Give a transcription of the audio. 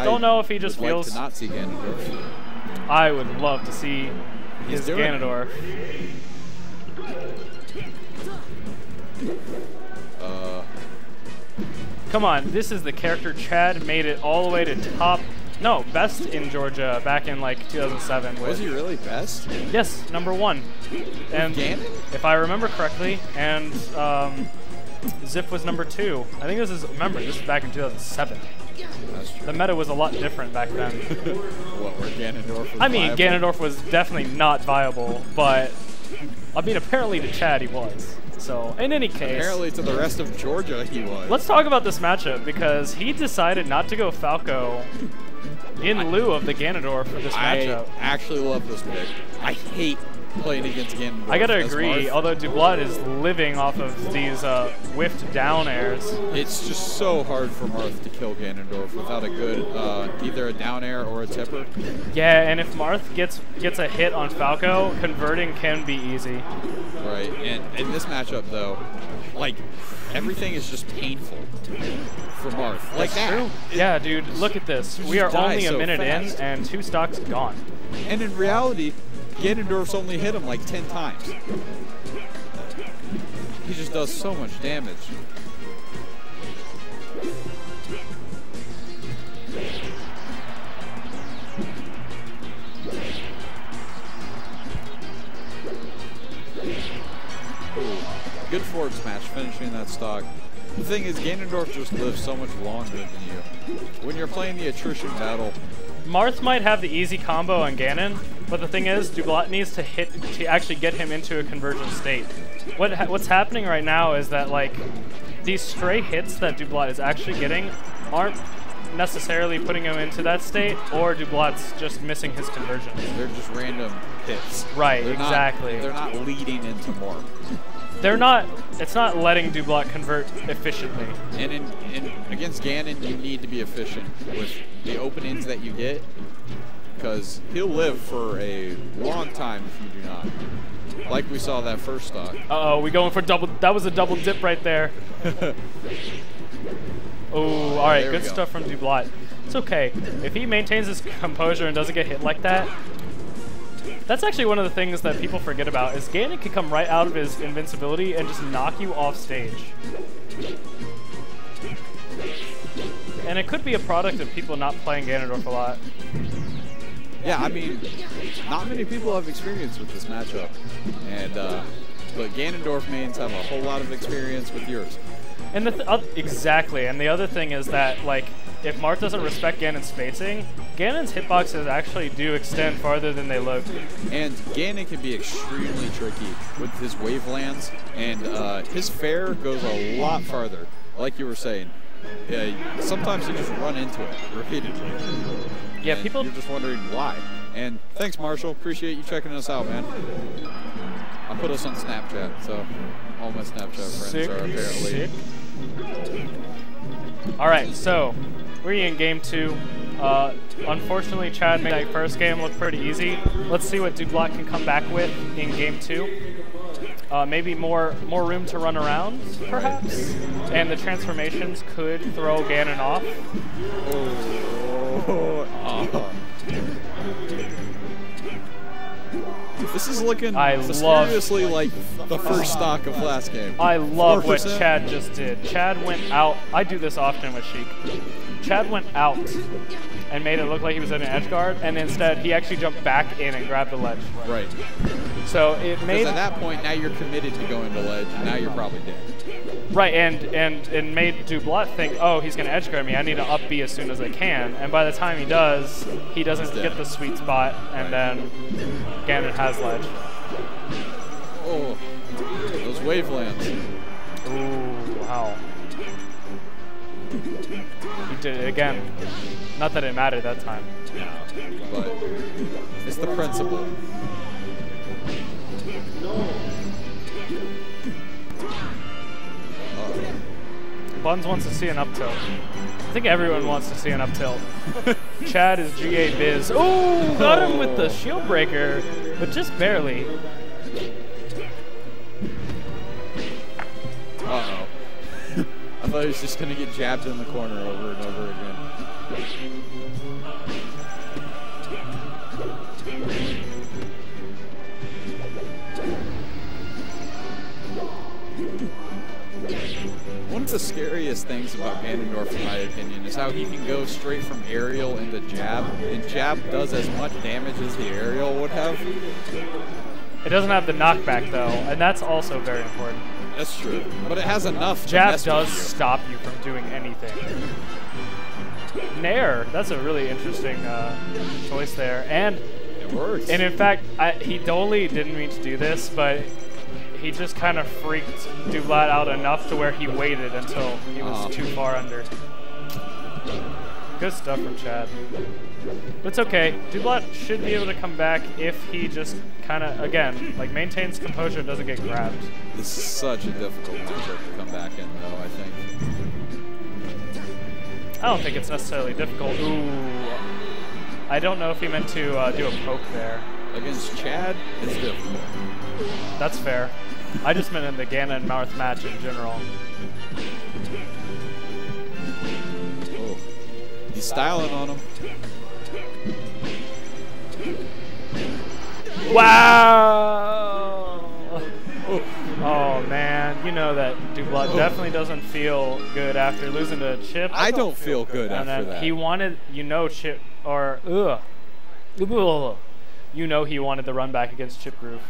don't know if he just feels... like to not see Ganondorf. I would love to see his Ganondorf. Come on, this is the character Chad made it all the way to top... No, best in Georgia back in like 2007. Was he really best? Yes, #1. And Ganon? if I remember correctly, and Ziff was #2. I think this is, remember, this is back in 2007. That's true. The meta was a lot different back then. What, where Ganondorf was I mean, viable? Ganondorf was definitely not viable, but I mean, apparently to Chad he was. So, in any case... Apparently to the rest of Georgia he was. Let's talk about this matchup, because he decided not to go Falco in lieu of the Ganondorf for this matchup. I actually love this pick. I hate playing against Ganondorf. I gotta agree, although Dublat is living off of these whiffed down airs. It's just so hard for Marth to kill Ganondorf without a good, either a down air or a tipper. Yeah, and if Marth gets a hit on Falco, converting can be easy. Right, and in this matchup though, like, everything is just painful for Marth. Like that. True. Yeah, dude, look at this. We are only a minute in, and 2 stocks gone. And in reality, Ganondorf's only hit him like 10 times. He just does so much damage. Ooh, good forward smash, finishing that stock. The thing is, Ganondorf just lives so much longer than you. When you're playing the attrition battle, Marth might have the easy combo on Ganon, but the thing is, Dublat needs to actually get him into a convergent state. What's happening right now is that, like, these stray hits that Dublat is actually getting aren't necessarily putting him into that state, or Dublat's just missing his conversions. they're just random hits. Right, They're exactly. They're not leading into more. They're not. It's not letting Dublat convert efficiently. And against Ganon, you need to be efficient with the openings that you get, because he'll live for a long time if you do not. Like we saw that first stock. Uh-oh, we going for double. That was a double dip right there. Oh, all right, good stuff from Dublat. It's okay. If he maintains his composure and doesn't get hit like that, that's actually one of the things that people forget about, is Ganon can come right out of his invincibility and just knock you off stage. And it could be a product of people not playing Ganondorf a lot. Yeah, I mean, not many people have experience with this matchup, and but Ganondorf mains have a whole lot of experience with yours. And exactly, and the other thing is that, like, if Marth doesn't respect Ganon's spacing, Ganon's hitboxes actually do extend farther than they look. And Ganon can be extremely tricky with his wavelands, and his fair goes a lot farther, like you were saying. Sometimes you just run into it repeatedly. Yeah, people... You're just wondering why. And thanks, Marshall. Appreciate you checking us out, man. I put us on Snapchat, so all my Snapchat friends are apparently... All right, so we're in game 2. Unfortunately, Chad made that first game look pretty easy. Let's see what Dublat can come back with in game 2. Maybe more room to run around, perhaps, and the transformations could throw Ganon off. This is looking seriously like the first stock of last game. I love 4%. what Chad just did. Chad went out. I do this often with Sheik. Chad went out and made it look like he was at an edge guard, and instead he actually jumped back in and grabbed the ledge. Right. So it made... Because at that point, now you're committed to going to ledge, and now you're probably dead. Right, and made Dublat think, oh, he's going to edge guard me. I need to up B as soon as I can. And by the time he does, he doesn't get the sweet spot, and then Ganon has ledge. Oh, those wavelands. Ooh, wow. He did it again. Not that it mattered that time. But it's the principle. Buns wants to see an up tilt. I think everyone wants to see an up tilt. Chad is GA Biz. Ooh, got him with the shield breaker, but just barely. Uh-oh. I thought he was just going to get jabbed in the corner over and over again. greatest things about Ganondorf, in my opinion, is how he can go straight from aerial into jab, and jab does as much damage as the aerial would have. It doesn't have the knockback though, and that's also very important. That's true, but it has enough. Jab does stop you from doing anything. Nair, that's a really interesting choice there, and it works. And in fact, he totally didn't mean to do this, but he just kind of freaked Dublat out enough to where he waited until he was too far under. Good stuff from Chad. But it's okay. Dublat should be able to come back if he just kind of, again, like maintains composure and doesn't get grabbed. This is such a difficult matchup to come back in, though, I think. I don't think it's necessarily difficult. Ooh. I don't know if he meant to do a poke there. Against Chad, it's difficult. That's fair. I just meant in the Ganon and Marth match in general. Oh. He's styling on him. Wow! Oh man, you know that Dublat definitely doesn't feel good after losing to Chip. I don't feel good after that. He wanted, Chip, or you know he wanted the run back against Chip Groove.